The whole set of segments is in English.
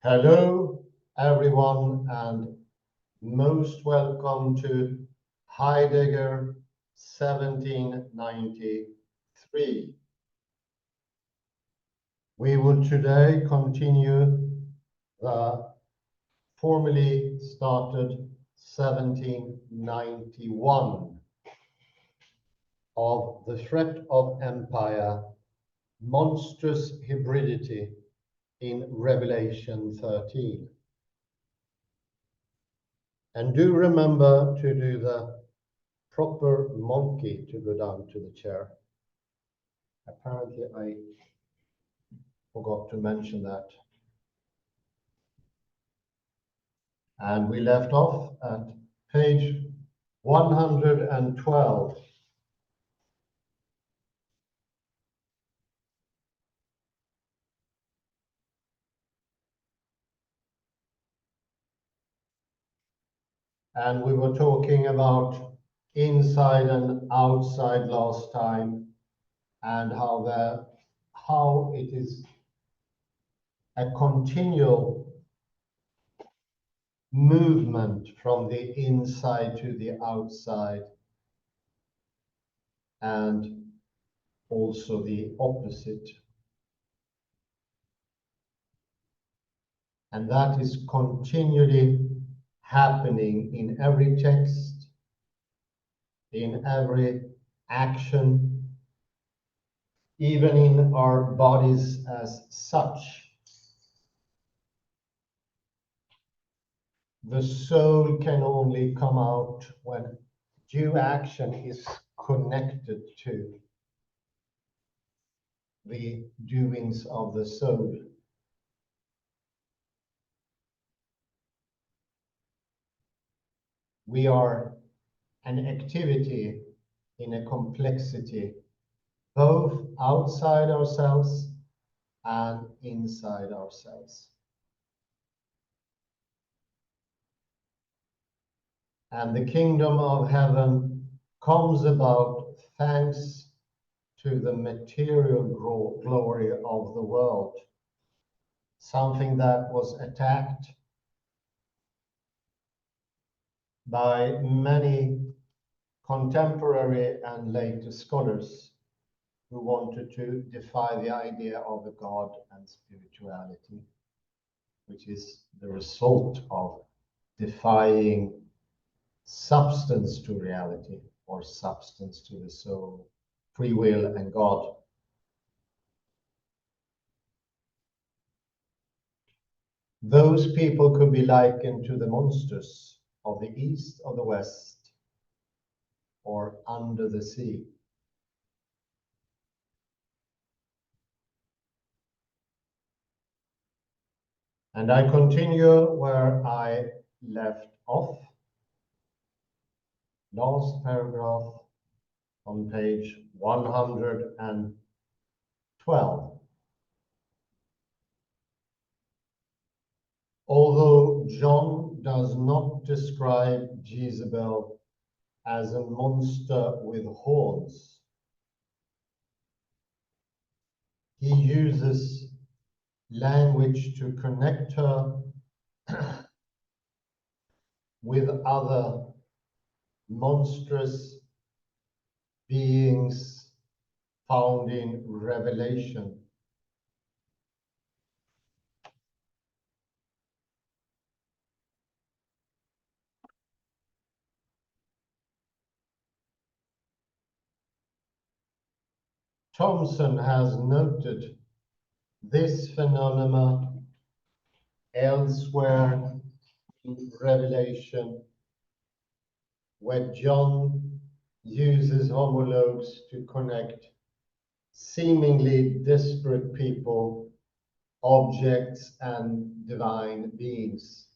Hello, everyone, and most welcome to Heidegger 1793. We will today continue the formally started 1791 of the threat of empire, monstrous hybridity in Revelation 13. And do remember to do the proper monkey to go down to the chair. Apparently, I forgot to mention that. And we left off at page 112. And we were talking about inside and outside last time, and how it is a continual movement from the inside to the outside, and also the opposite. And that is continually happening in every text, in every action, even in our bodies as such. The soul can only come out when due action is connected to the doings of the soul. We are an activity in a complexity, both outside ourselves and inside ourselves. And the kingdom of heaven comes about thanks to the material glory of the world, something that was attacked by many contemporary and later scholars who wanted to defy the idea of a God and spirituality, which is the result of defying substance to reality, or substance to the soul, free will and God. Those people could be likened to the monsters of the east or the west, or under the sea. And I continue where I left off. Last paragraph on page 112. Although John does not describe Jezebel as a monster with horns, he uses language to connect her with other monstrous beings found in Revelation. Thomson has noted this phenomenon elsewhere in Revelation, where John uses homologues to connect seemingly disparate people, objects, and divine beings.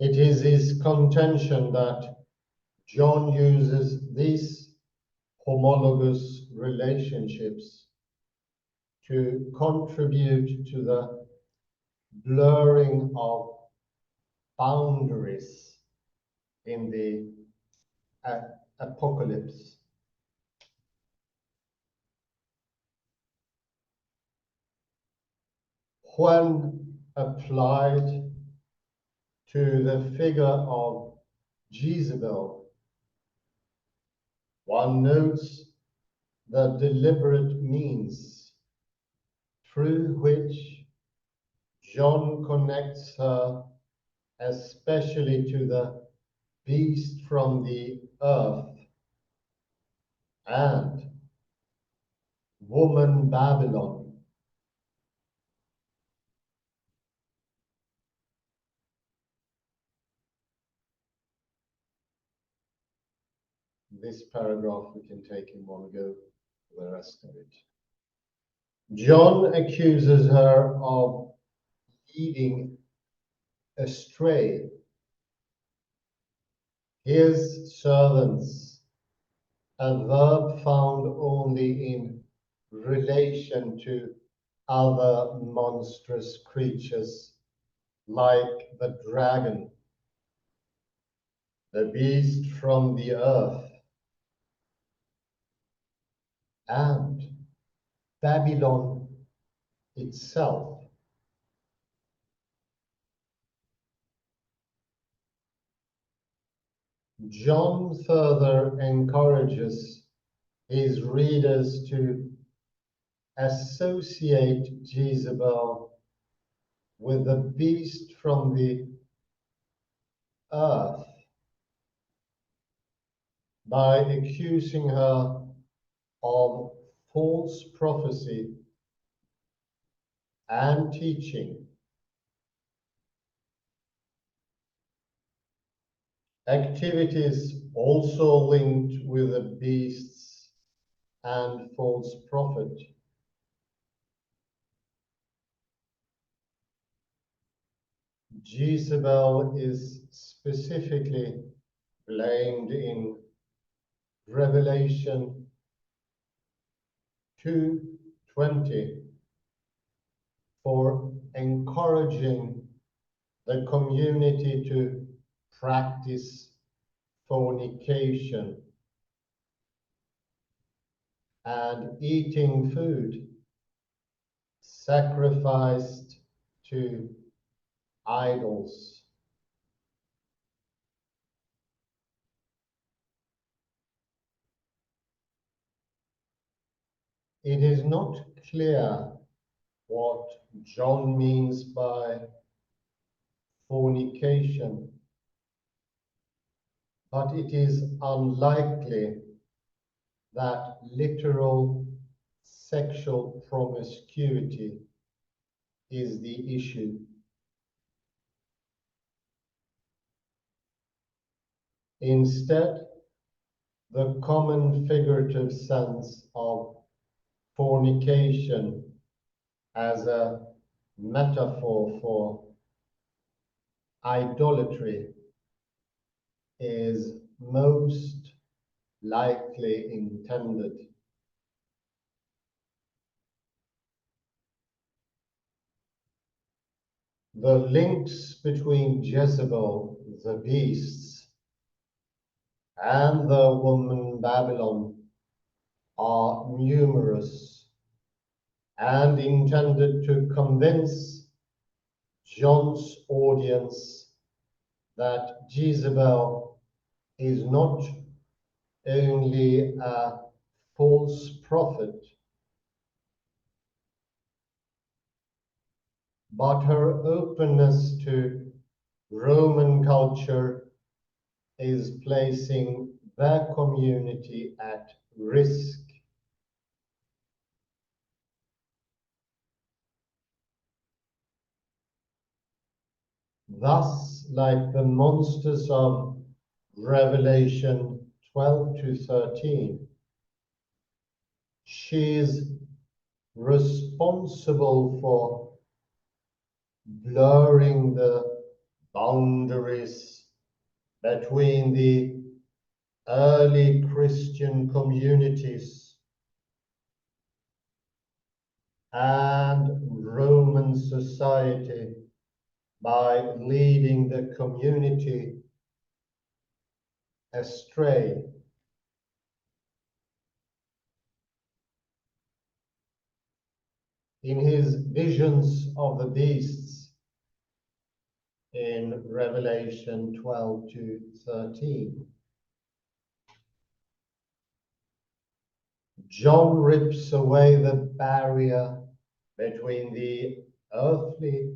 It is his contention that John uses these homologous relationships to contribute to the blurring of boundaries in the apocalypse. when applied to the figure of Jezebel, one notes the deliberate means through which John connects her especially to the beast from the earth and woman Babylon. This paragraph we can take in one go, the rest of it. John accuses her of leading astray his servants, a verb found only in relation to other monstrous creatures like the dragon, the beast from the earth, and Babylon itself. John further encourages his readers to associate Jezebel with the beast from the earth by accusing her of false prophecy and teaching. Activities also linked with the beasts and false prophet. Jezebel is specifically blamed in Revelation 2:20 for encouraging the community to practice fornication and eating food sacrificed to idols. It is not clear what John means by fornication, but it is unlikely that literal sexual promiscuity is the issue. Instead, the common figurative sense of fornication as a metaphor for idolatry is most likely intended. The links between Jezebel, the beasts, and the woman Babylon are numerous and intended to convince John's audience that Jezebel is not only a false prophet, but her openness to Roman culture is placing their community at risk. Thus, like the monsters of Revelation 12-13, she is responsible for blurring the boundaries between the early Christian communities and Roman society by leading the community astray. in his visions of the beasts in Revelation 12 to 13. John rips away the barrier between the earthly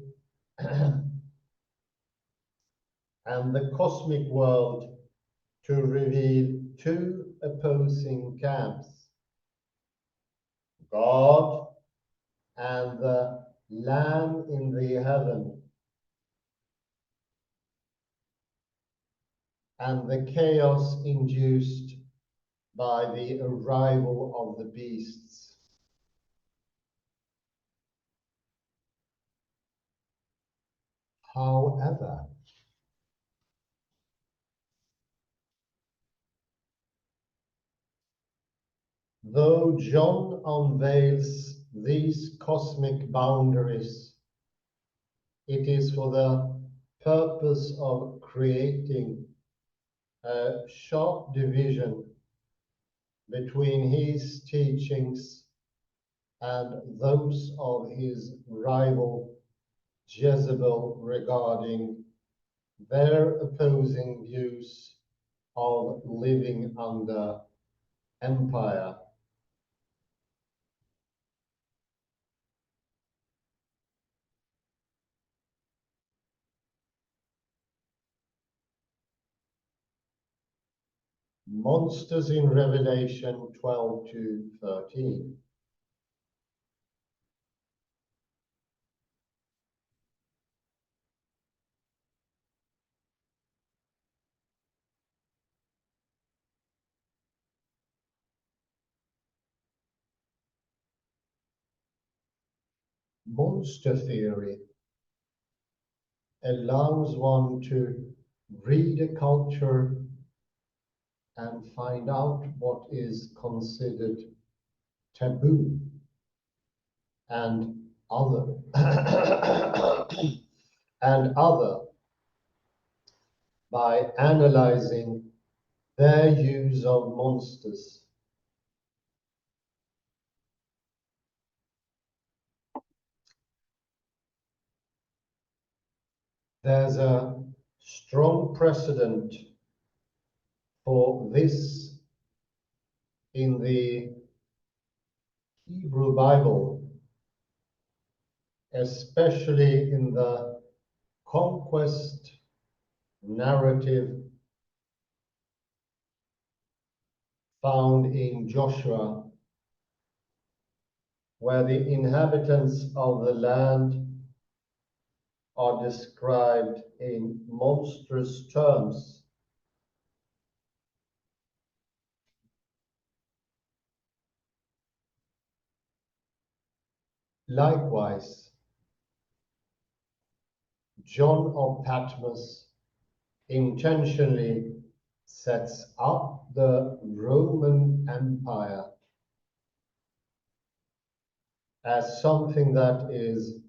and the cosmic world to reveal two opposing camps, God and the Lamb in the heaven, and the chaos induced by the arrival of the beasts. However, though John unveils these cosmic boundaries, it is for the purpose of creating a sharp division between his teachings and those of his rival Jezebel regarding their opposing views of living under empire. Monsters in Revelation 12 to 13. Monster theory allows one to read a culture and find out what is considered taboo and other and other by analyzing their use of monsters. There's a strong precedent for this in the Hebrew Bible, especially in the conquest narrative found in Joshua, where the inhabitants of the land are described in monstrous terms. Likewise, John of Patmos intentionally sets up the Roman Empire as something that is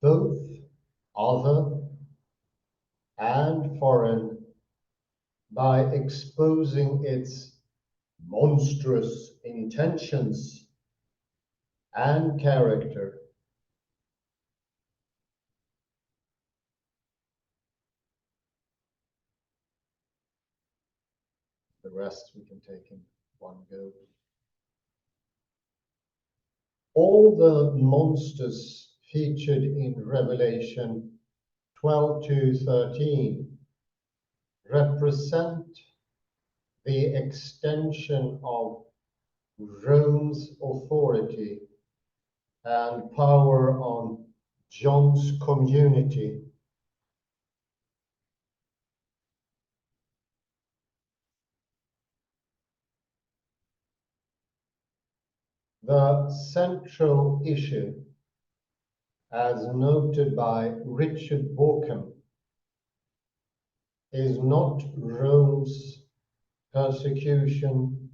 both other and foreign by exposing its monstrous intentions and character. The rest we can take in one go. All the monsters featured in Revelation 12 to 13 represent the extension of Rome's authority and power on John's community. The central issue, as noted by Richard Borkham, is not Rome's persecution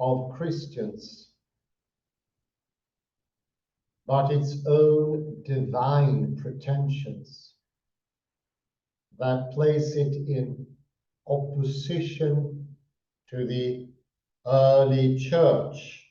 of Christians, but its own divine pretensions that place it in opposition to the early church.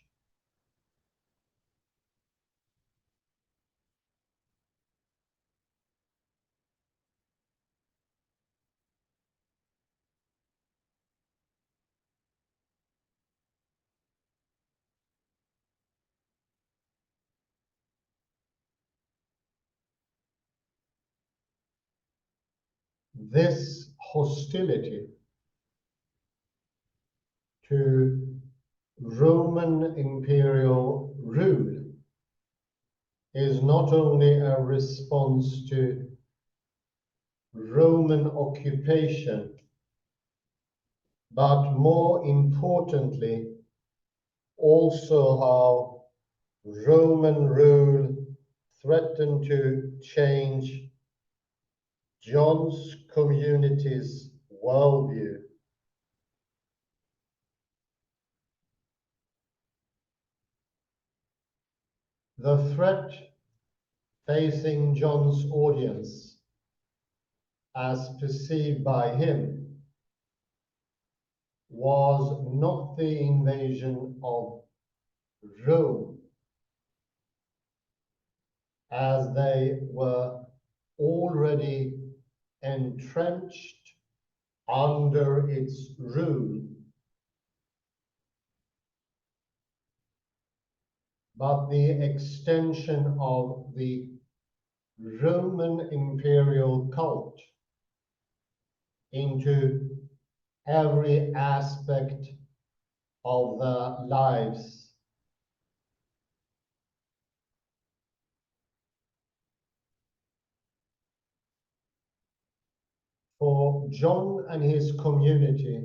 This hostility to Roman imperial rule is not only a response to Roman occupation, but more importantly, also how Roman rule threatened to change John's community's worldview. The threat facing John's audience, as perceived by him, was not the invasion of Rome, as they were already entrenched under its rule, but the extension of the Roman imperial cult into every aspect of their lives. For John and his community,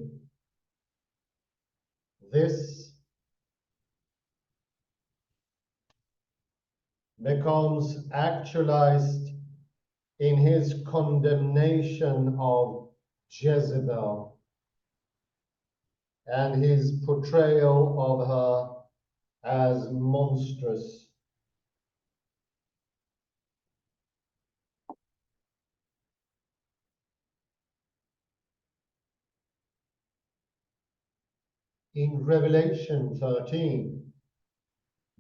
this becomes actualized in his condemnation of Jezebel and his portrayal of her as monstrous. In Revelation 13,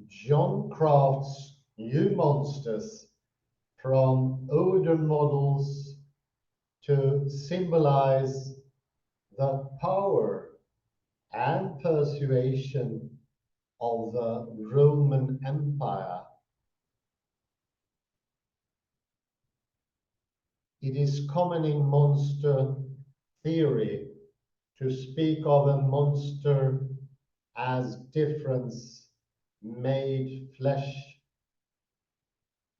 John crafts new monsters from older models to symbolize the power and persuasion of the Roman Empire. It is common in monster theory to speak of a monster as difference made flesh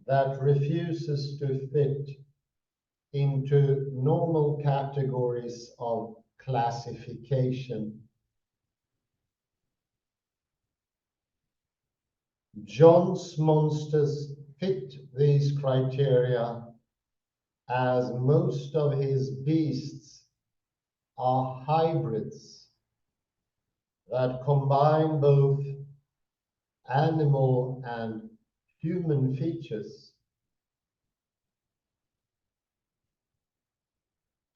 that refuses to fit into normal categories of classification. John's monsters fit these criteria, as most of his beasts are hybrids that combine both animal and human features.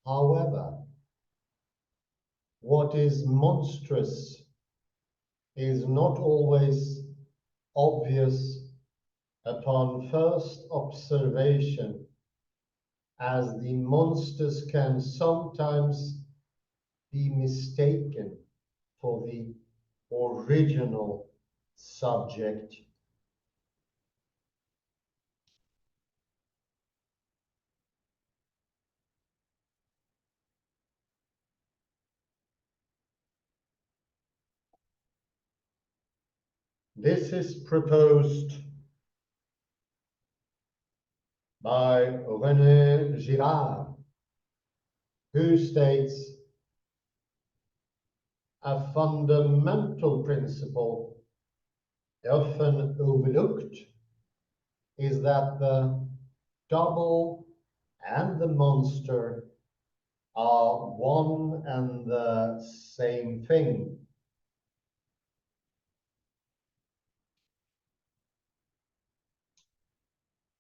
However, what is monstrous is not always obvious upon first observation, as the monsters can sometimes be mistaken for the original subject. This is proposed by René Girard, who states a fundamental principle often overlooked is that the double and the monster are one and the same thing.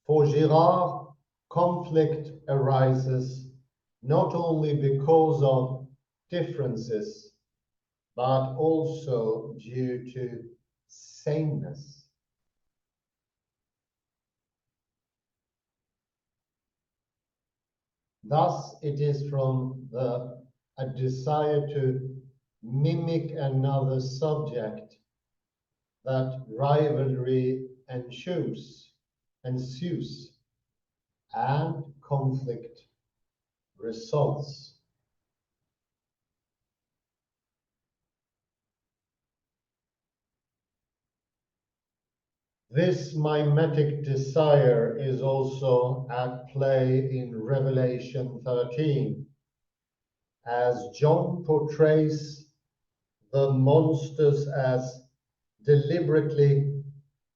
For Girard, conflict arises not only because of differences, but also due to sameness. Thus, it is from a desire to mimic another subject that rivalry ensues, and conflict results. This mimetic desire is also at play in Revelation 13, as John portrays the monsters as deliberately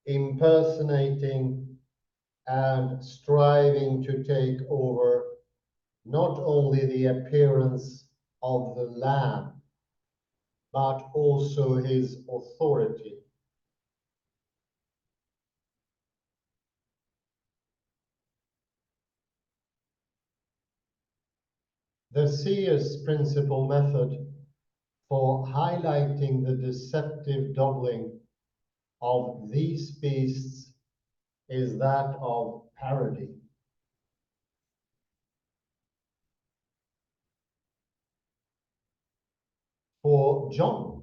impersonating and striving to take over not only the appearance of the Lamb, but also his authority. The seer's principal method for highlighting the deceptive doubling of these beasts is that of parody. For John,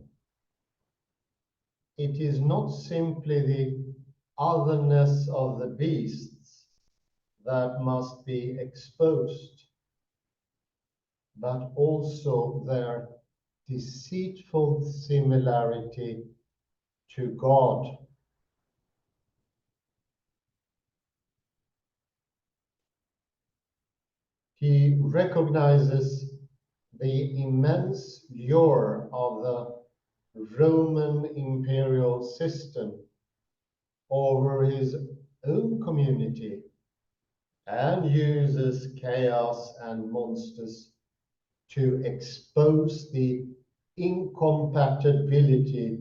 it is not simply the otherness of the beasts that must be exposed, but also their deceitful similarity to God. He recognizes the immense lure of the Roman imperial system over his own community and uses chaos and monsters to expose the incompatibility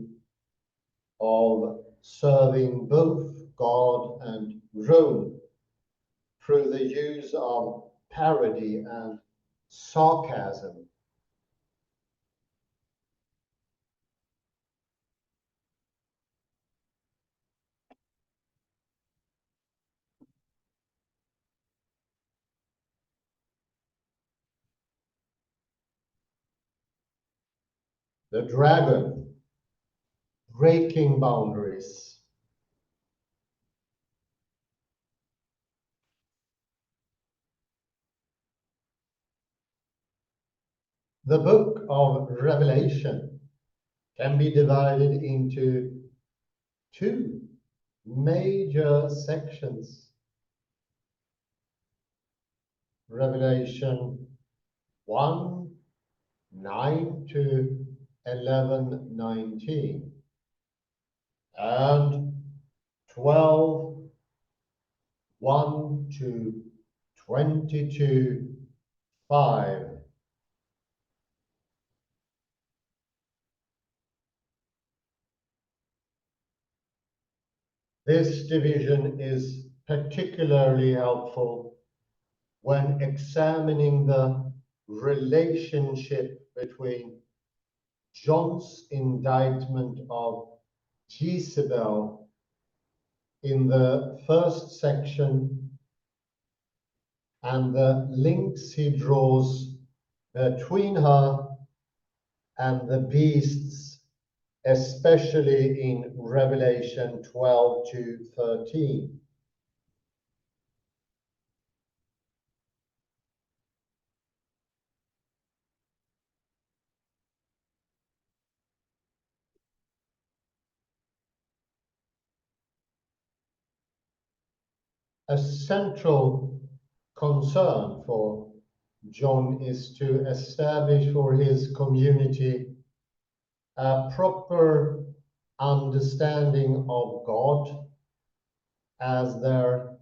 of serving both God and Rome through the use of parody and sarcasm. The dragon, breaking boundaries. The book of Revelation can be divided into two major sections. Revelation 1:9 to 11:19 and 12:1 to 22:5. This division is particularly helpful when examining the relationship between John's indictment of Jezebel in the first section and the links he draws between her and the beasts, especially in Revelation 12 to 13. A central concern for John is to establish for his community a proper understanding of God as their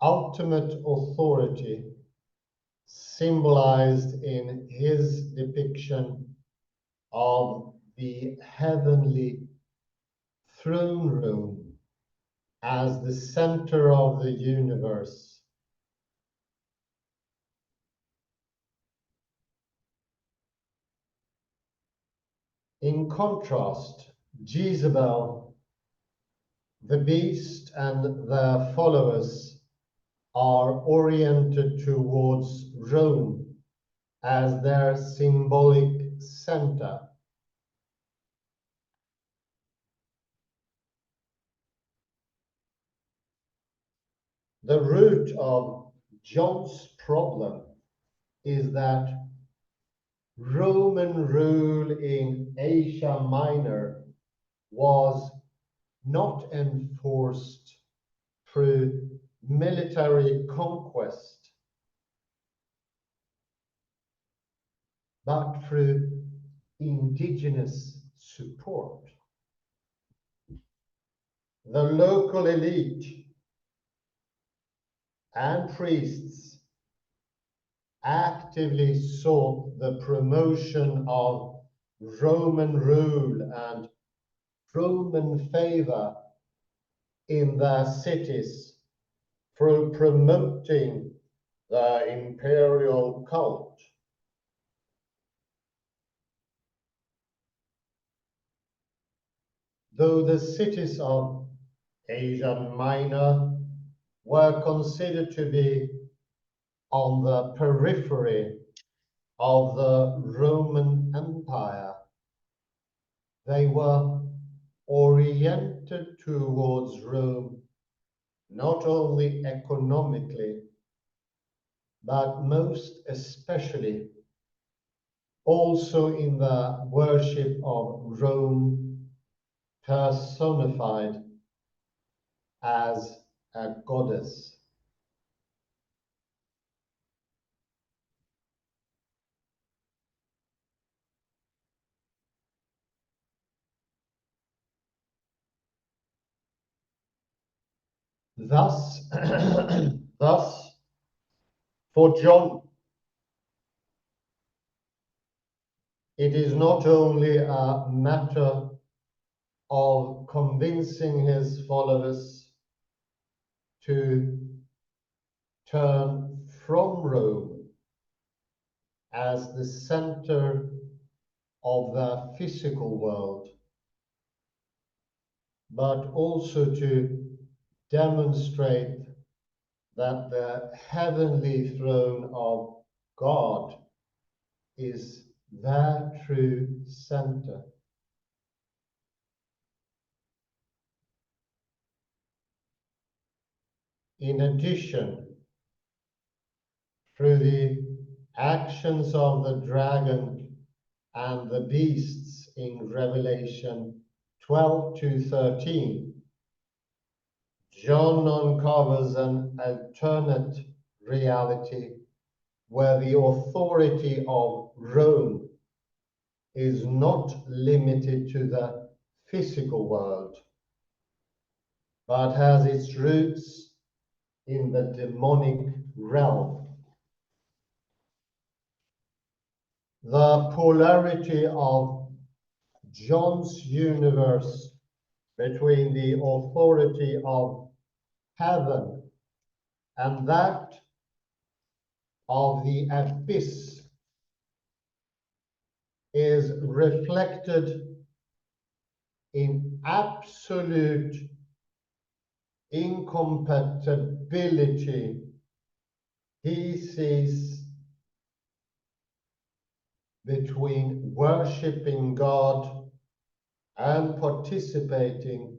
ultimate authority, symbolized in his depiction of the heavenly throne room as the center of the universe. In contrast, Jezebel, the beast, and their followers are oriented towards Rome as their symbolic center. The root of John's problem is that Roman rule in Asia Minor was not enforced through military conquest, but through indigenous support. The local elite and priests actively sought the promotion of Roman rule and Roman favor in their cities through promoting the imperial cult. Though the cities of Asia Minor were considered to be on the periphery of the Roman Empire, they were oriented towards Rome not only economically, but most especially also in the worship of Rome personified as a goddess. Thus, thus, for John, it is not only a matter of convincing his followers to turn from Rome as the center of the physical world, but also to demonstrate that the heavenly throne of God is their true center. In addition, through the actions of the dragon and the beasts in Revelation 12 to 13, John uncovers an alternate reality where the authority of Rome is not limited to the physical world, but has its roots in the demonic realm. The polarity of John's universe between the authority of heaven and that of the abyss is reflected in absolute incompatibility he sees between worshipping God and participating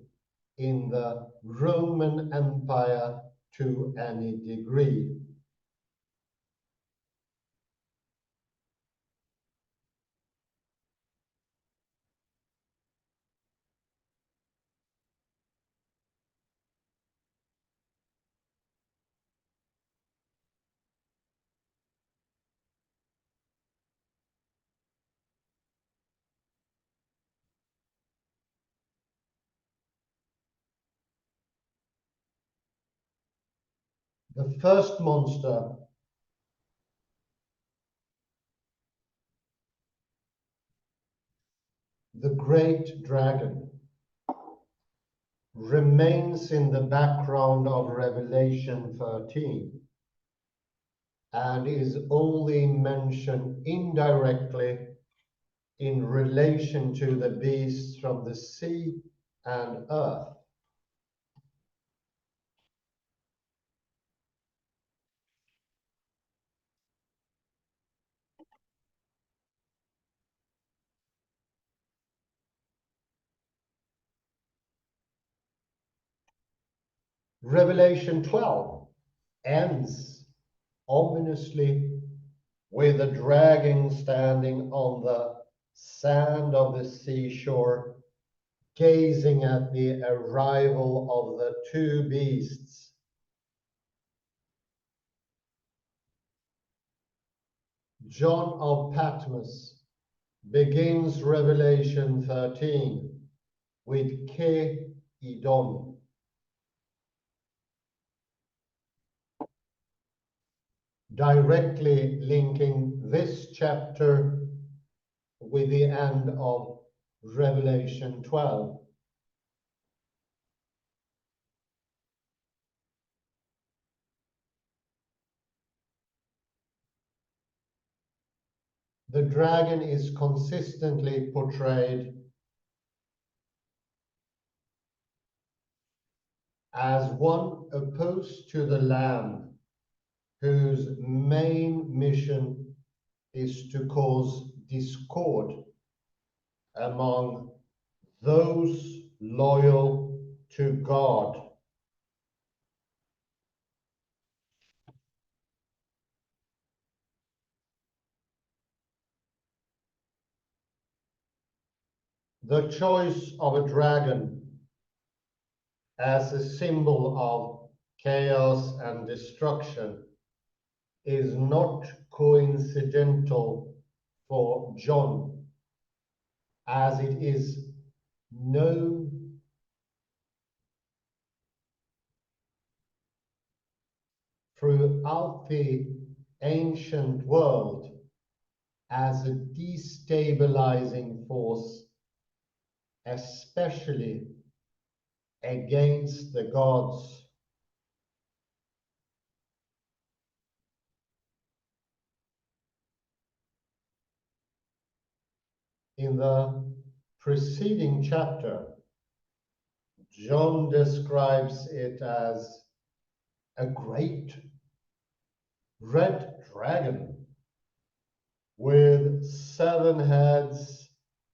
in the Roman Empire to any degree. The first monster the great dragon remains in the background of Revelation 13 and is only mentioned indirectly in relation to the beasts from the sea and earth. Revelation 12 ends ominously with a dragon standing on the sand of the seashore, gazing at the arrival of the two beasts. John of Patmos begins Revelation 13 with Ke Idon. Directly linking this chapter with the end of Revelation 12. The dragon is consistently portrayed as one opposed to the Lamb, whose main mission is to cause discord among those loyal to God. The choice of a dragon as a symbol of chaos and destruction is not coincidental for John, as it is known throughout the ancient world as a destabilizing force, especially against the gods. In the preceding chapter, John describes it as a great red dragon with 7 heads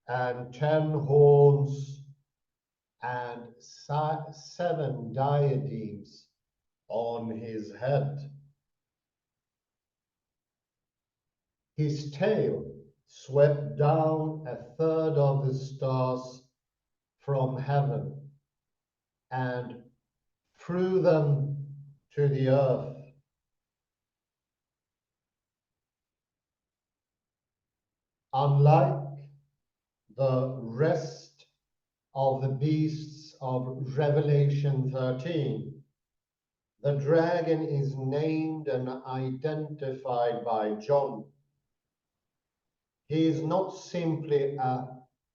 and 10 horns and 7 diadems on his head. His tail swept down 1/3 of the stars from heaven and threw them to the earth. Unlike the rest of the beasts of Revelation 13, the dragon is named and identified by John. He is not simply a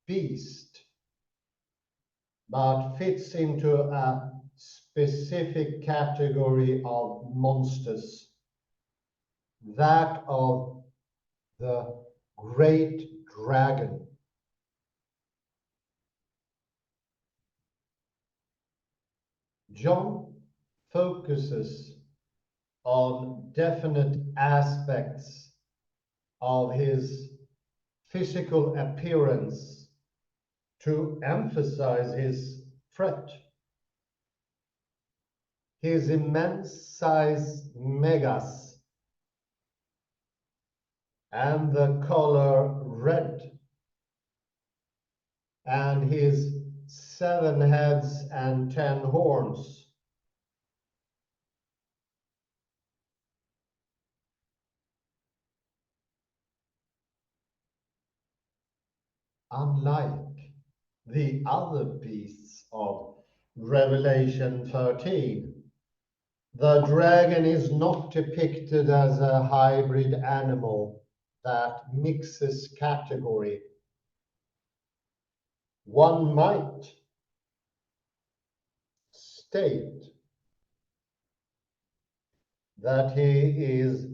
beast, but fits into a specific category of monsters, that of the great dragon. John focuses on definite aspects of his physical appearance to emphasize his threat. His immense size, megas, and the color red, and his 7 heads and 10 horns. Unlike the other beasts of Revelation 13, the dragon is not depicted as a hybrid animal that mixes category. One might state that he is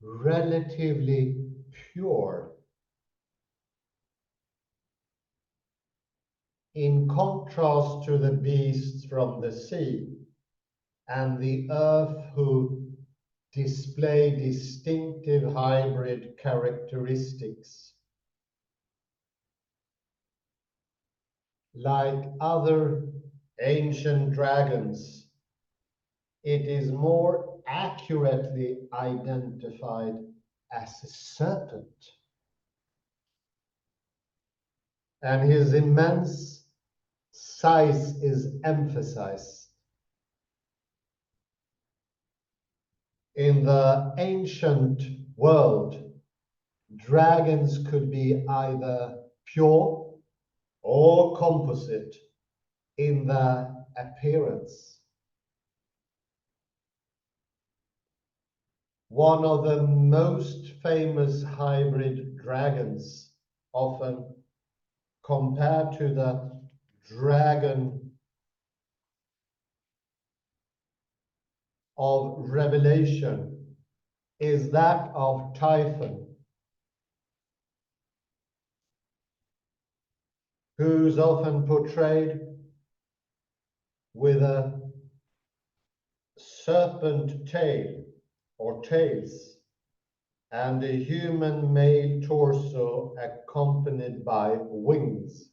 relatively pure, in contrast to the beasts from the sea and the earth who display distinctive hybrid characteristics. Like other ancient dragons, it is more accurately identified as a serpent, and his immense size is emphasized. In the ancient world, dragons could be either pure or composite in their appearance. One of the most famous hybrid dragons, often compared to the dragon of Revelation, is that of Typhon, who's often portrayed with a serpent tail or tails and a human male torso accompanied by wings.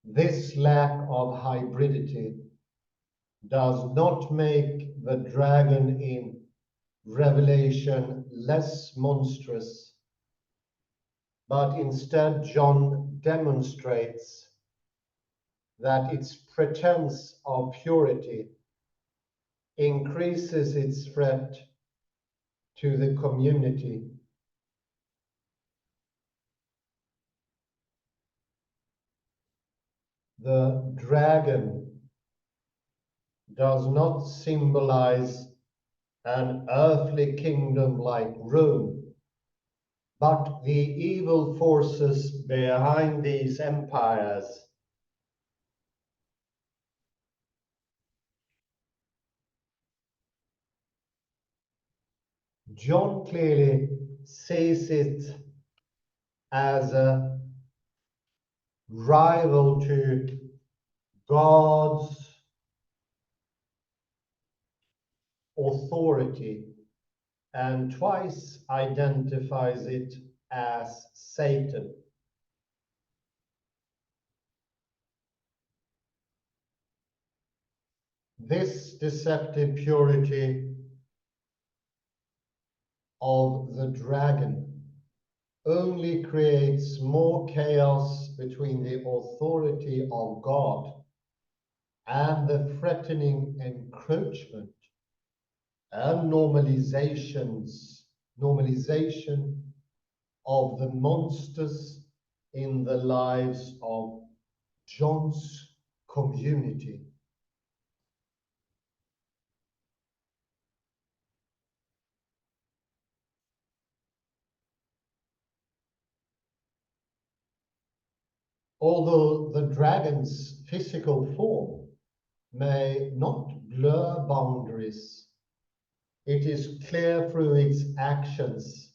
This lack of hybridity does not make the dragon in Revelation less monstrous, but instead John demonstrates that its pretense of purity increases its threat to the community. The dragon does not symbolize an earthly kingdom like Rome, but the evil forces behind these empires. John clearly sees it as a rival to God's authority and twice identifies it as Satan. This deceptive purity of the dragon only creates more chaos between the authority of God and the threatening encroachment and normalization of the monsters in the lives of John's community. Although the dragon's physical form may not blur boundaries, it is clear through its actions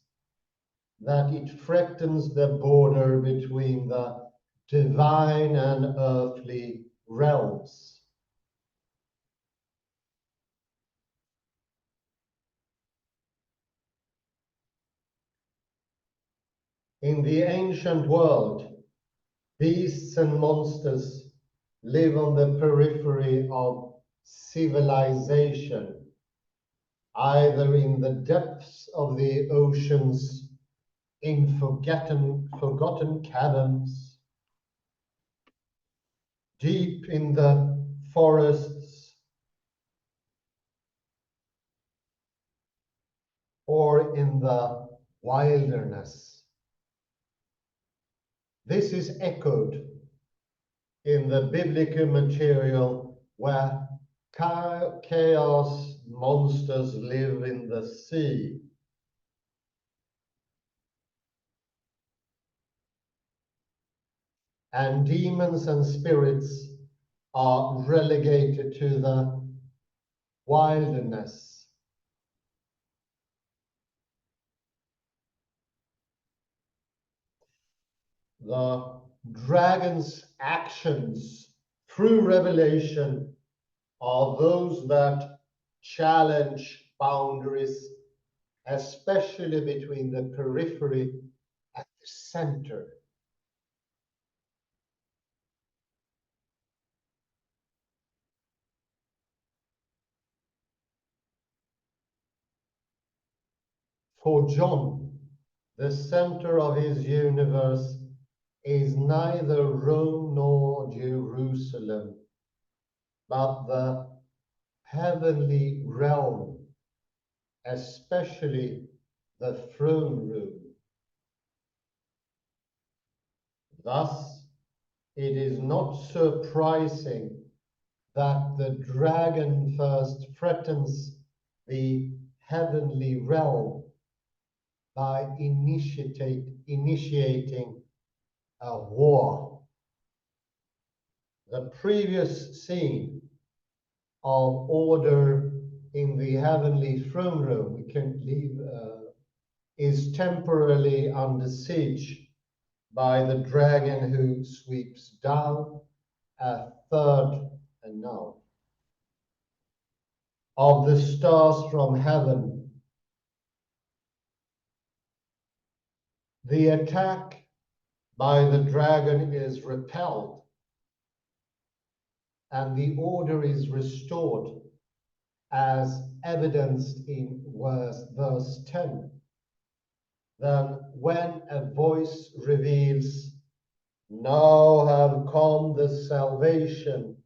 that it threatens the border between the divine and earthly realms. In the ancient world, beasts and monsters live on the periphery of civilization, either in the depths of the oceans, in forgotten caverns, deep in the forests, or in the wilderness. This is echoed in the biblical material where chaos monsters live in the sea. And demons and spirits are relegated to the wilderness. The dragon's actions through Revelation are those that challenge boundaries, especially between the periphery and the center. For John, the center of his universe is neither Rome nor Jerusalem, but the heavenly realm, especially the throne room. Thus, it is not surprising that the dragon first threatens the heavenly realm by initiating a war. The previous scene of order in the heavenly throne room, we can leave, is temporarily under siege by the dragon who sweeps down a third, and now, of the stars from heaven. The attack by the dragon is repelled, and the order is restored, as evidenced in verse 10. Then when a voice reveals, "Now have come the salvation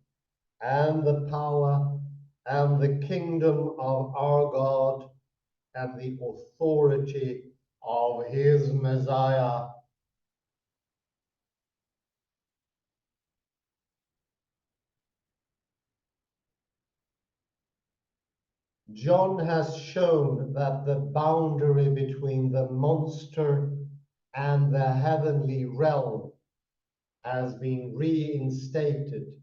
and the power and the kingdom of our God and the authority of his Messiah." John has shown that the boundary between the monster and the heavenly realm has been reinstated,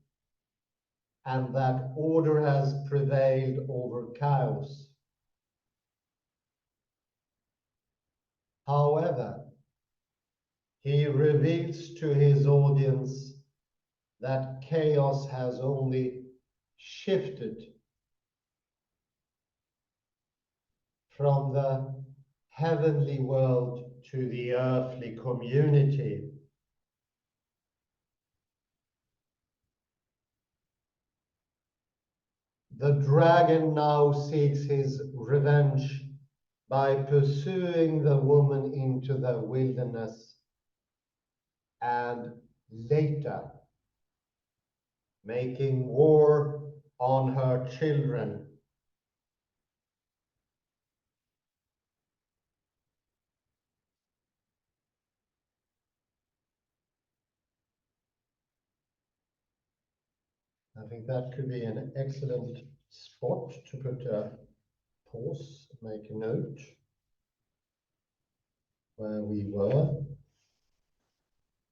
and that order has prevailed over chaos. However, he reveals to his audience that chaos has only shifted from the heavenly world to the earthly community. The dragon now seeks his revenge by pursuing the woman into the wilderness and later making war on her children. I think that could be an excellent spot to put a pause, make a note where we were.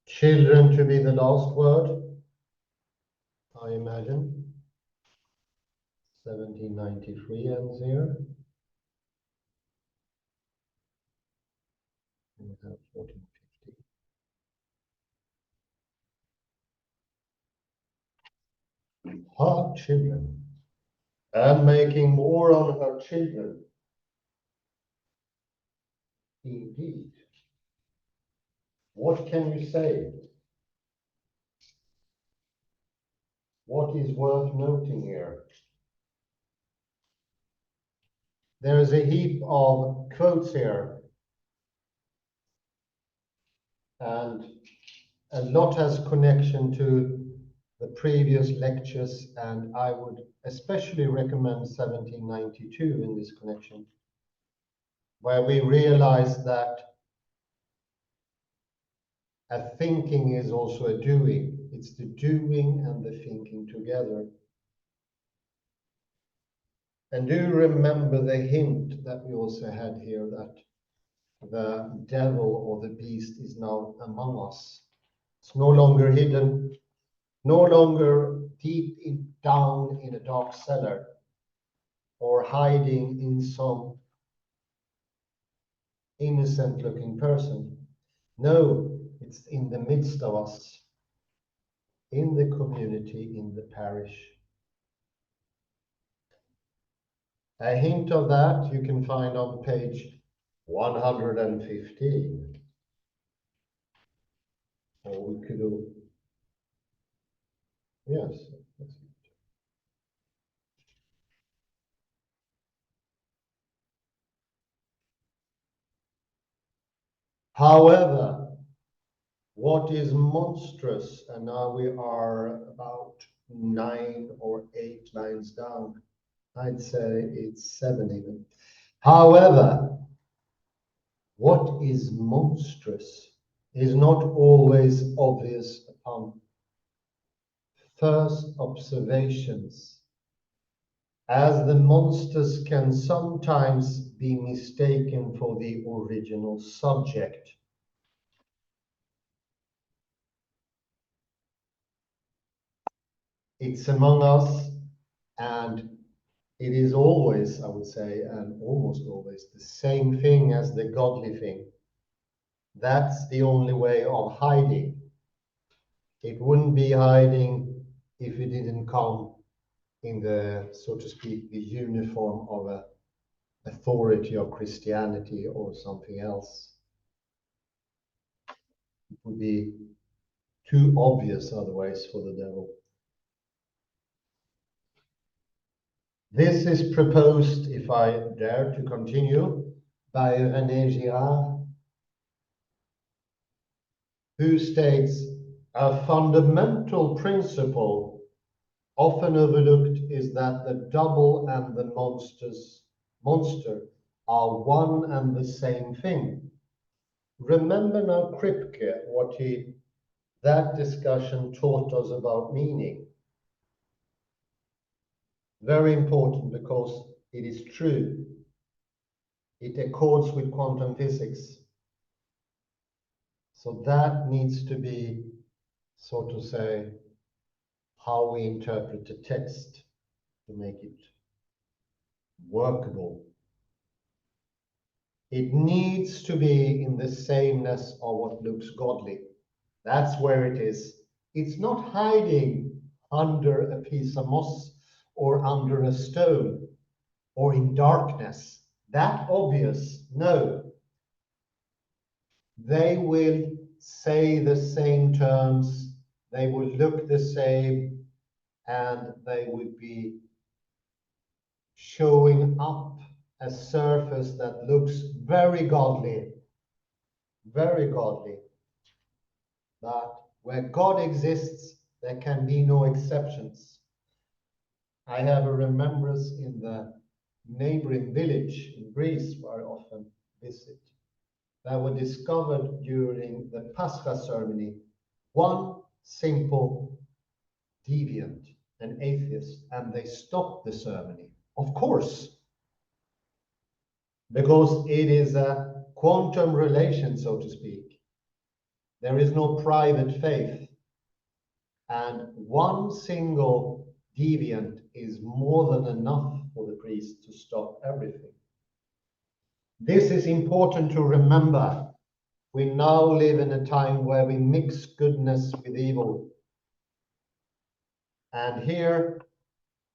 Children to be the last word, I imagine. 1793 ends here. We have 1450. Her children, and making war on her children. Indeed. What can you say? What is worth noting here? There is a heap of quotes here, and a lot has connection to the previous lectures, and I would especially recommend 1792 in this connection, where we realize that a thinking is also a doing. It's the doing and the thinking together. And do remember the hint that we also had here, that the devil or the beast is now among us. It's no longer hidden, no longer down in a dark cellar or hiding in some innocent looking person. No, it's in the midst of us, in the community, in the parish. A hint of that you can find on page 115. Or we could do, yes. However, what is monstrous, and now we are about 9 or 8 lines down, I'd say it's 7 even. However, what is monstrous is not always obvious upon first observations, as the monsters can sometimes be mistaken for the original subject. It's among us, and it is always, I would say, and almost always, the same thing as the godly thing. That's the only way of hiding. It wouldn't be hiding if it didn't come in the, so to speak, the uniform of a authority of Christianity or something else. It would be too obvious otherwise for the devil. This is proposed, if I dare to continue, by René Girard, who states, a fundamental principle often overlooked is that the double and the monster are one and the same thing. Remember now Kripke, what that discussion taught us about meaning. Very important because it is true. It accords with quantum physics. So that needs to be, so to say, how we interpret the text to make it workable. It needs to be in the sameness of what looks godly. That's where it is. It's not hiding under a piece of moss or under a stone or in darkness. That obvious, no. They will say the same terms, they will look the same, and they will be showing up a surface that looks very godly, very godly. But where God exists, there can be no exceptions. I have a remembrance in the neighboring village in Greece where I often visit. That were discovered during the Pascha ceremony, one simple deviant, an atheist, and they stopped the ceremony. Of course, because it is a quantum relation, so to speak. There is no private faith, and one single deviant is more than enough for the priest to stop everything. This is important to remember. We now live in a time where we mix goodness with evil. And here,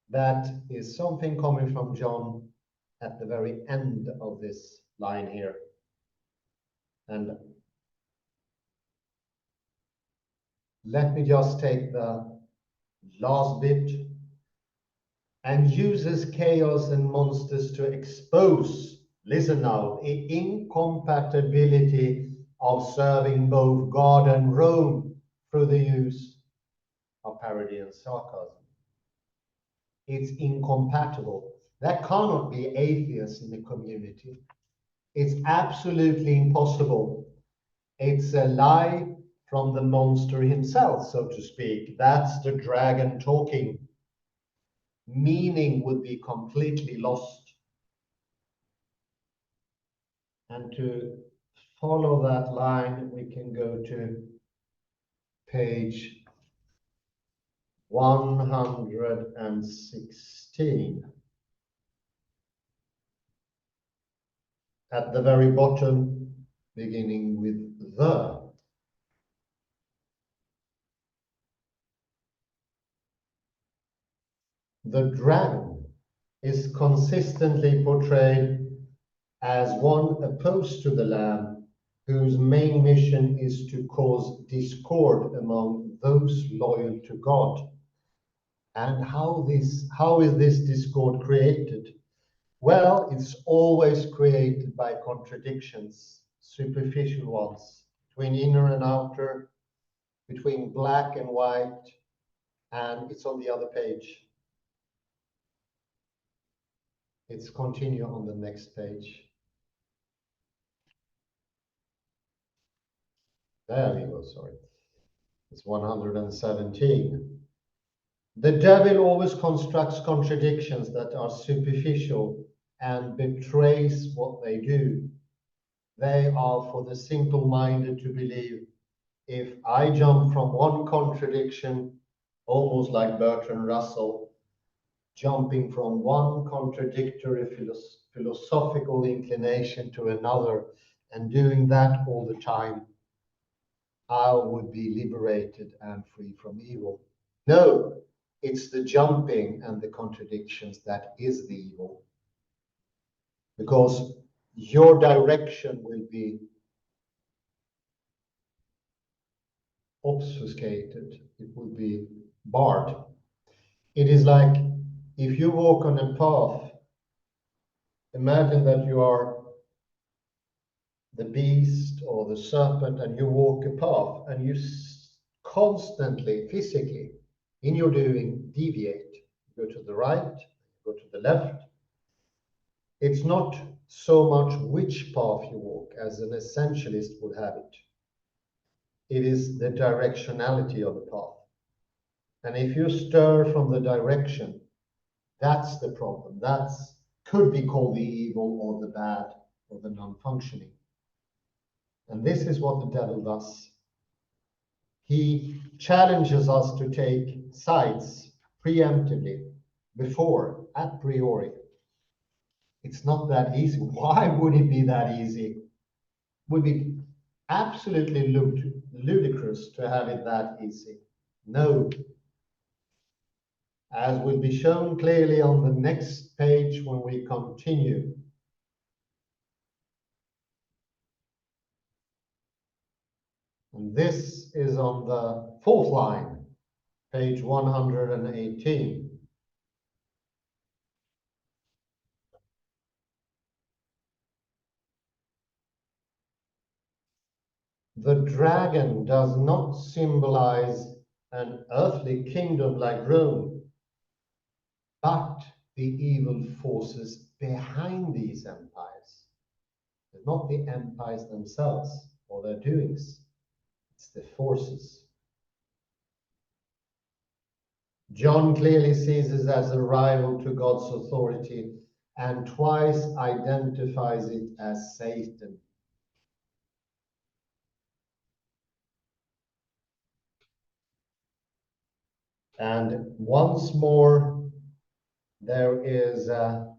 that is something coming from John at the very end of this line here. And let me just take the last bit. And uses chaos and monsters to expose, listen now, the incompatibility of serving both God and Rome through the use of parody and sarcasm. It's incompatible. There cannot be atheists in the community. It's absolutely impossible. It's a lie from the monster himself, so to speak. That's the dragon talking. Meaning would be completely lost. And to follow that line, we can go to page 116. At the very bottom, beginning with the. The dragon is consistently portrayed as one opposed to the lamb, whose main mission is to cause discord among those loyal to God. And how is this discord created? Well, it's always created by contradictions. superficial ones, between inner and outer, between black and white, and it's on the other page. It's continue on the next page. There we go, sorry. It's 117. The devil always constructs contradictions that are superficial and betrays what they do. They are for the simple-minded to believe. If I jump from one contradiction, almost like Bertrand Russell, jumping from one contradictory philosophical inclination to another, and doing that all the time, I would be liberated and free from evil. No, it's the jumping and the contradictions that is the evil. Because your direction will be obfuscated, it will be barred. It is like if you walk on a path, imagine that you are the beast or the serpent and you walk a path and you constantly, physically, in your doing, deviate. You go to the right, you go to the left. It's not so much which path you walk as an essentialist would have it. It is the directionality of the path. And if you stir from the direction, that's the problem. That could be called the evil or the bad or the non-functioning. And this is what the devil does. He challenges us to take sides preemptively, before, a priori. It's not that easy. Why would it be that easy? It would be absolutely ludicrous to have it that easy. No. As will be shown clearly on the next page when we continue. And this is on the fourth line, page 118. The dragon does not symbolize an earthly kingdom like Rome, but the evil forces behind these empires. It's not the empires themselves or their doings, it's the forces. John clearly sees it as a rival to God's authority and twice identifies it as Satan. And once more, there is a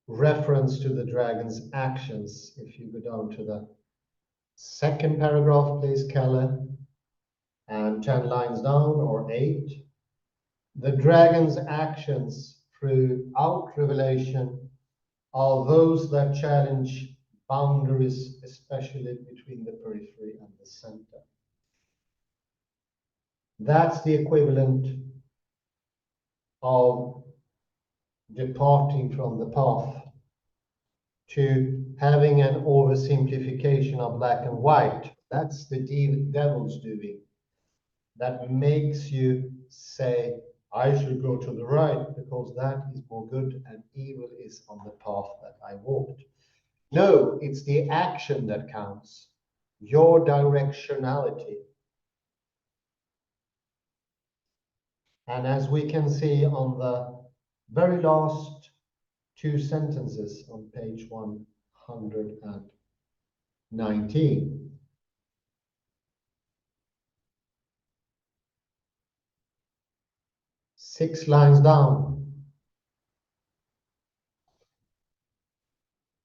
reference to the dragon's actions. If you go down to the second paragraph, please, Kalle, and 10 lines down, or 8. The dragon's actions throughout Revelation are those that challenge boundaries, especially between the periphery and the center. That's the equivalent of departing from the path to having an oversimplification of black and white. That's the devil's doing. That makes you say, I should go to the right because that is more good and evil is on the path that I walked. No, it's the action that counts, your directionality. And as we can see on the very last 2 sentences on page 119, six lines down.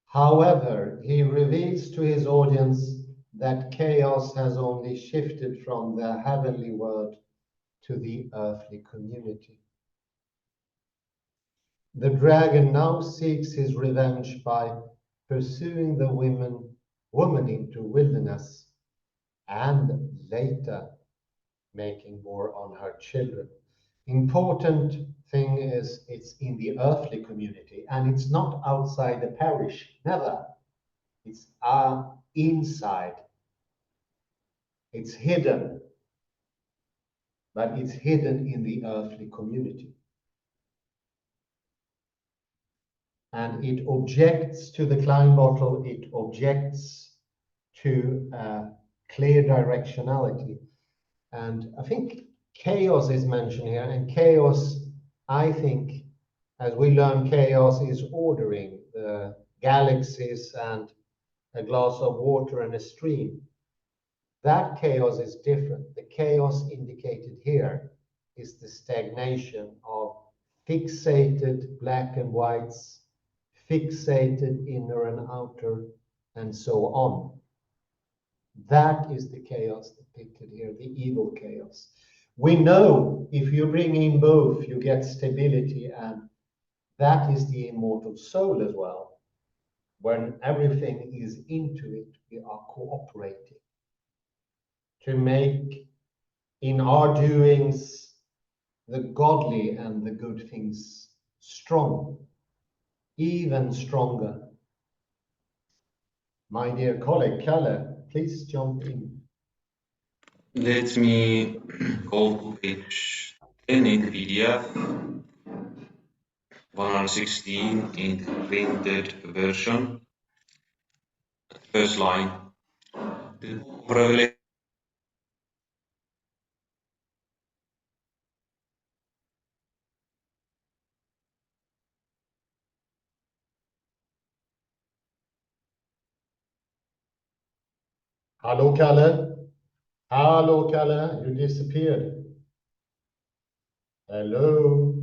However, he reveals to his audience that chaos has only shifted from the heavenly world to the earthly community. The dragon now seeks his revenge by pursuing the woman into wilderness and later making war on her children. Important thing is it's in the earthly community, and it's not outside the parish, never. It's inside. It's hidden, but it's hidden in the earthly community. And it objects to the Klein bottle, it objects to clear directionality. And I think chaos is mentioned here, and chaos, I think, as we learn, chaos is ordering the galaxies and a glass of water and a stream. That chaos is different. The chaos indicated here is the stagnation of fixated black and whites, fixated inner and outer, and so on. That is the chaos depicted here, the evil chaos. We know if you bring in both, you get stability, and that is the immortal soul as well. When everything is into it, we are cooperating to make in our doings the godly and the good things strong, even stronger. My dear colleague, Kalle, please jump in. Let me go to page 10 in the PDF, 116 in the printed version. First line. The book of Revelation Hello, Kalle. Hello, Kalle. You disappeared. Hello.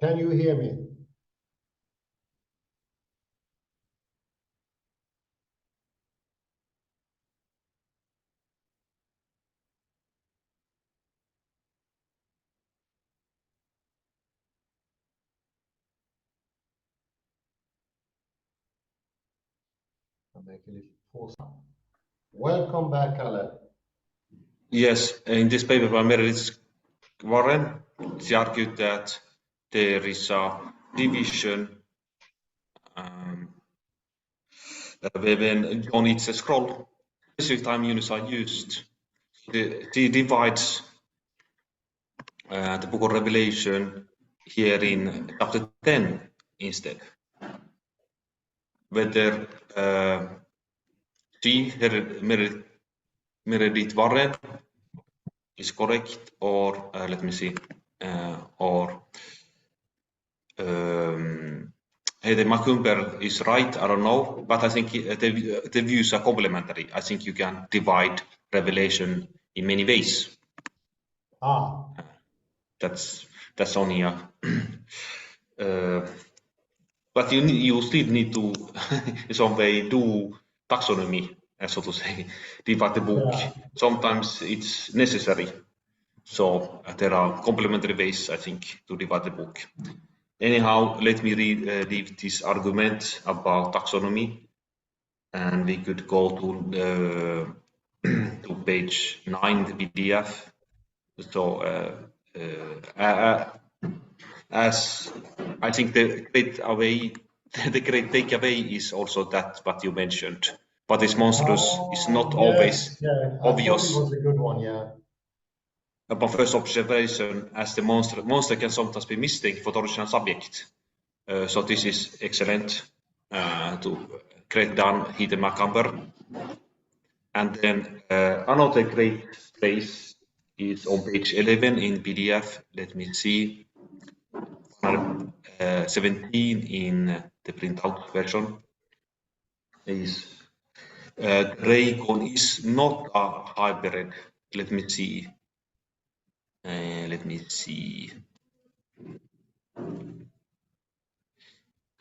Can you hear me? I'll make a little pause. Welcome back, Kalle. Yes, in this paper by Meredith Warren, she argued that there is a division when John eats a scroll. Specific time units are used. She divides the book of Revelation here in chapter 10 instead. Whether she, Meredith Warren, is correct, or let me see, or Heidegger Macumber is right, I don't know, but I think the views are complementary. I think you can divide Revelation in many ways. That's only a but you still need to in some way do taxonomy, so to say, divide the book. Yeah. Sometimes it's necessary. So there are complementary ways, I think, to divide the book. Anyhow, let me leave this argument about taxonomy, and we could go to to page 9, the PDF. So as I think the great takeaway is also that what you mentioned. What is monstrous is not always obvious. I thought it was a good one, yeah. Upon first observation, as the monster can sometimes be mistaken for the original subject. So this is excellent to great done, Heidegger Macumber. And then another great place is on page 11 in PDF. Let me see. 17 in the printout version is Dragon is not a hybrid. Let me see.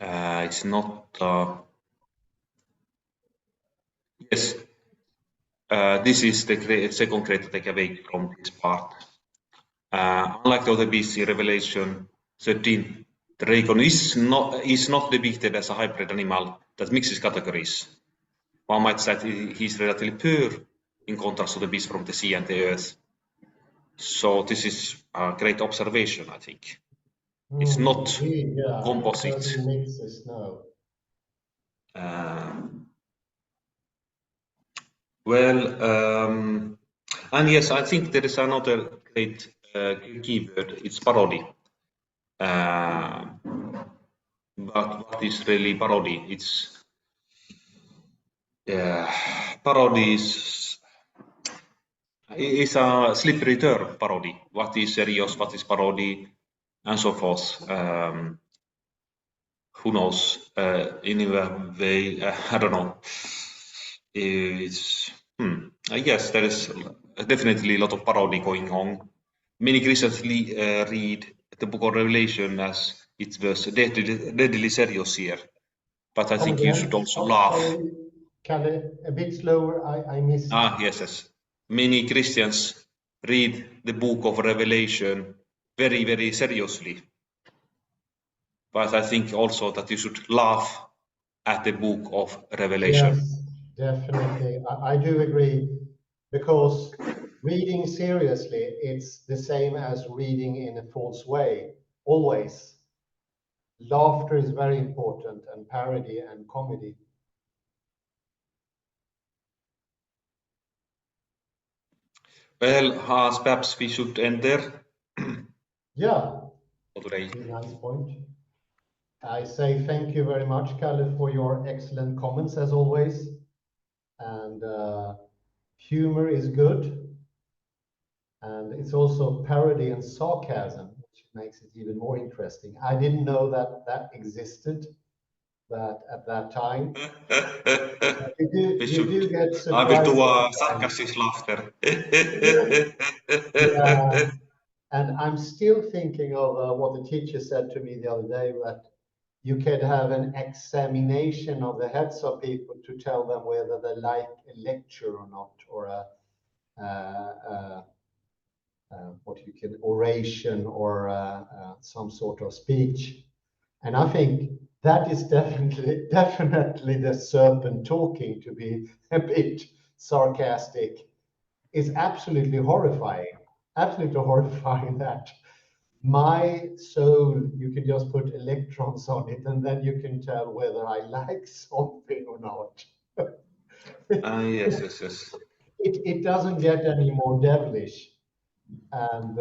It's not. Yes. This is the second great takeaway from this part. Unlike the other BC Revelation 13, the dragon is not depicted as a hybrid animal that mixes categories. one might say that he's relatively poor in contrast to the beast from the sea and the earth. So this is a great observation, I think. It's not composite. Certain mixes, no. And yes, I think there is another great keyword. It's parody. But what is really parody? It's parody is a slippery term. Parody. What is serious? What is parody? And so forth. Who knows? In a way, I don't know. It's yes, there is definitely a lot of parody going on. Many Christians read the Book of Revelation as it was deadly serious here, but I think you should also laugh. Sorry, Kalle, a bit slower. I missed. Yes. Many Christians read the Book of Revelation very, very seriously, but I think also that you should laugh at the Book of Revelation. Yes, definitely. I do agree, because reading seriously, it's the same as reading in a false way, always. Laughter is very important, and parody and comedy. Well, Hans, perhaps we should end there. Yeah, For today. nice point. I say thank you very much, Kalle, for your excellent comments as always. And humor is good. And it's also parody and sarcasm, which makes it even more interesting. I didn't know that that existed, but at that time. You do get surprised. I will do a sarcastic laughter. Yeah. And I'm still thinking of what the teacher said to me the other day, that you can have an examination of the heads of people to tell them whether they like a lecture or not, or oration, or some sort of speech. And I think that is definitely the serpent talking, to be a bit sarcastic. It's absolutely horrifying that my soul, you can just put electrons on it, and then you can tell whether I like something or not. Yes. It doesn't get any more devilish. And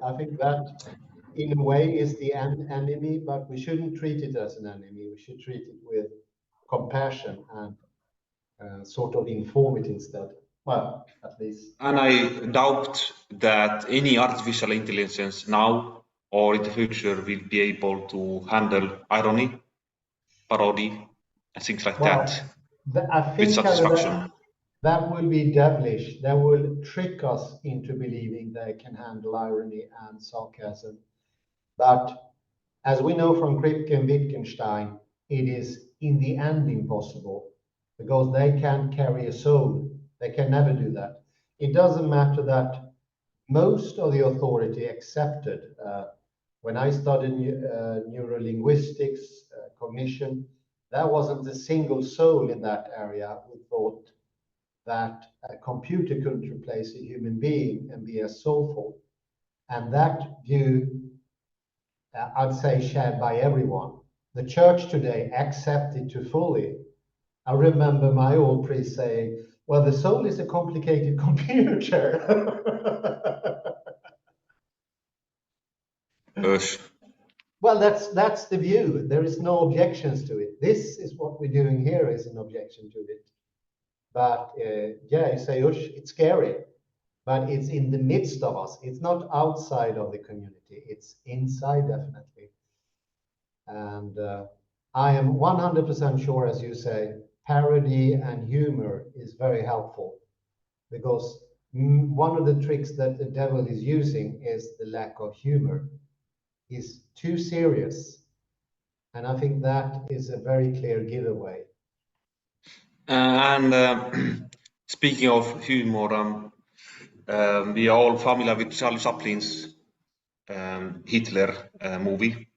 I think that in a way is the enemy, but we shouldn't treat it as an enemy. We should treat it with compassion and sort of inform it instead. Well, at least. And I doubt that any artificial intelligence now or in the future will be able to handle irony, parody, and things like that I think with satisfaction. that will be devilish. That will trick us into believing they can handle irony and sarcasm. But as we know from Kripke and Wittgenstein, it is in the end impossible, because they can't carry a soul. They can never do that. It doesn't matter that most of the authority accepted. When I studied neurolinguistics, cognition, there wasn't a single soul in that area who thought that a computer could replace a human being and be as soulful. And that view, I'd say, shared by everyone. The church today accepts it too fully. I remember my old priest saying, well, the soul is a complicated computer. Well, that's the view. There is no objections to it. This is what we're doing here is an objection to it. But yeah, you say, it's scary, but it's in the midst of us. It's not outside of the community. It's inside, definitely. And I am 100% sure, as you say, parody and humor is very helpful, because one of the tricks that the devil is using is the lack of humor. He's too serious. And I think that is a very clear giveaway. And speaking of humor, we are all familiar with Charlie Chaplin's Hitler movie.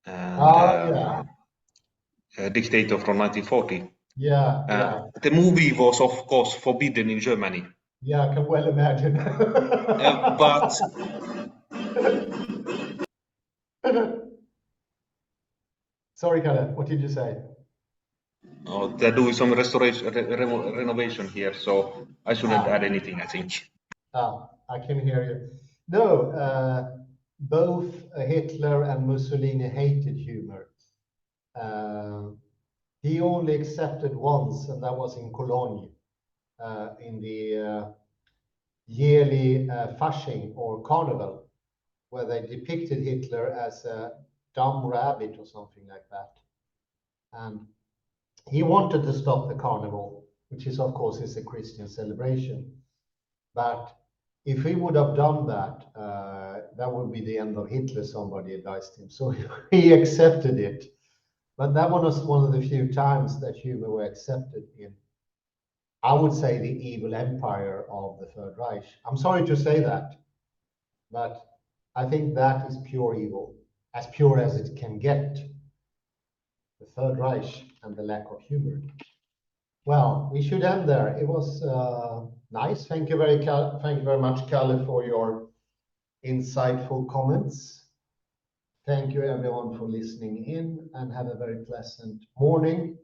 And, yeah. dictator from 1940. Yeah. The movie was, of course, forbidden in Germany. Yeah, I can well imagine. But sorry, Kalle, what did you say? they're doing some restoration, renovation here, so I shouldn't add anything, I think. I can hear you. No, both Hitler and Mussolini hated humor. He only accepted once, and that was in Cologne, in the yearly Fasching or Carnival, where they depicted Hitler as a dumb rabbit or something like that. And he wanted to stop the carnival, which is, of course, is a Christian celebration. But if he would have done that, that would be the end of Hitler, somebody advised him. So he accepted it. But that was one of the few times that humor were accepted in, I would say, the evil empire of the Third Reich. I'm sorry to say that, but I think that is pure evil, as pure as it can get. The Third Reich and the lack of humor. Well, we should end there. It was nice. Thank you very much, Kalle, for your insightful comments. Thank you, everyone, for listening in, and have a very pleasant morning,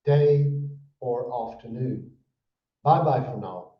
day, or afternoon. Bye-bye for now.